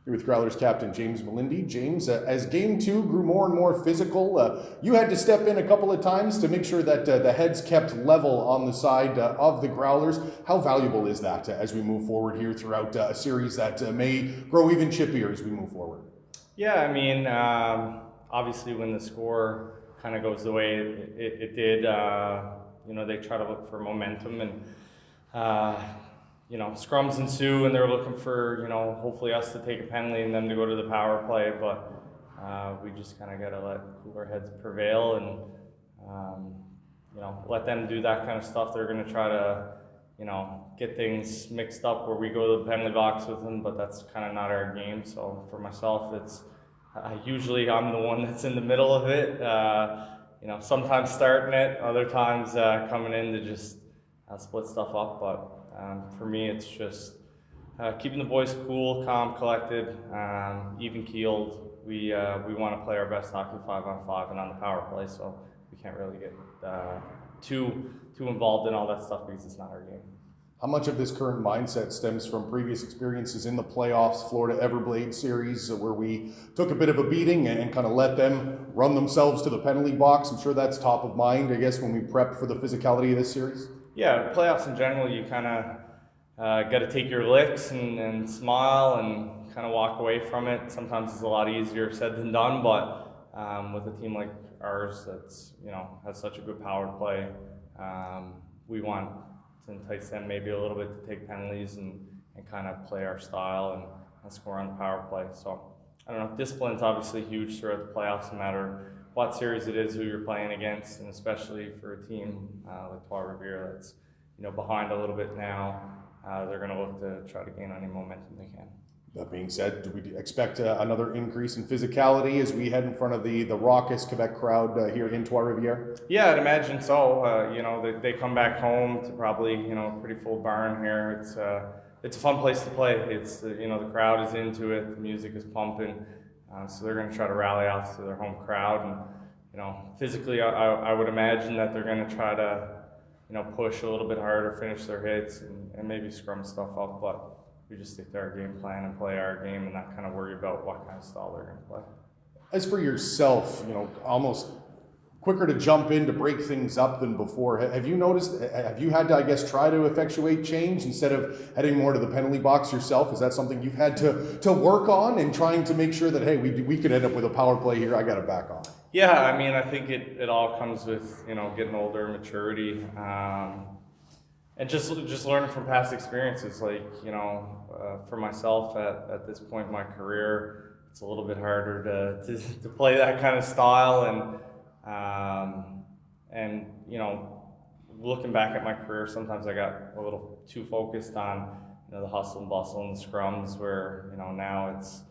Here with Growlers captain James Melindy. James, as game two grew more and more physical, you had to step in a couple of times to make sure that the heads kept level on the side of the Growlers. How valuable is that as we move forward here throughout a series that may grow even chippier as we move forward? Yeah, I mean, obviously when the score kind of goes the way it did, they try to look for momentum and scrums ensue, and they're looking for, hopefully us to take a penalty and them to go to the power play, but we just kind of got to let cooler heads prevail and, let them do that kind of stuff. They're going to try to, get things mixed up where we go to the penalty box with them, but that's kind of not our game. So for myself, it's usually I'm the one that's in the middle of it, sometimes starting it, other times coming in to just split stuff up, but for me, it's just keeping the boys cool, calm, collected, even keeled. We want to play our best hockey 5-on-5 and on the power play, so we can't really get too involved in all that stuff because it's not our game. How much of this current mindset stems from previous experiences in the playoffs, Florida Everblade series, where we took a bit of a beating and kind of let them run themselves to the penalty box? I'm sure that's top of mind, I guess, when we prep for the physicality of this series. Yeah, playoffs in general, you kind of got to take your licks and smile and kind of walk away from it. Sometimes it's a lot easier said than done, but with a team like ours that's, has such a good power play, we want to entice them maybe a little bit to take penalties and kind of play our style and score on the power play. So, I don't know, discipline's obviously huge throughout the playoffs, no matter what series it is, who you're playing against, and especially for a team like Trois-Rivières that's behind a little bit now, they're going to look to try to gain any momentum they can. That being said, do we expect another increase in physicality as we head in front of the raucous Quebec crowd here in Trois-Rivières? Yeah, I'd imagine so. They come back home to probably a pretty full barn here. It's a fun place to play. It's the crowd is into it, the music is pumping. So they're going to try to rally off to their home crowd, and physically, I would imagine that they're going to try to push a little bit harder, finish their hits, and maybe scrum stuff up. But we just stick to our game plan and play our game, and not kind of worry about what kind of style they're going to play. As for yourself, almost quicker to jump in to break things up than before. Have you noticed? Have you had to, I guess, try to effectuate change instead of heading more to the penalty box yourself? Is that something you've had to work on and trying to make sure that, hey, we could end up with a power play here? I got to back off. Yeah, I mean, I think it all comes with getting older, maturity, and just learning from past experiences. Like for myself at this point in my career, it's a little bit harder to play that kind of style and looking back at my career, sometimes I got a little too focused on the hustle and bustle and the scrums, where now it's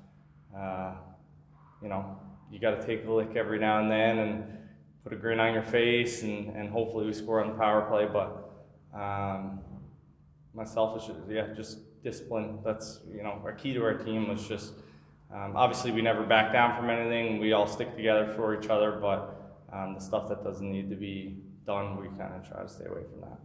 you got to take a lick every now and then and put a grin on your face and hopefully we score on the power play. But myself, just discipline. That's our key to our team was just obviously we never back down from anything. We all stick together for each other, but the stuff that doesn't need to be done, we kind of try to stay away from that.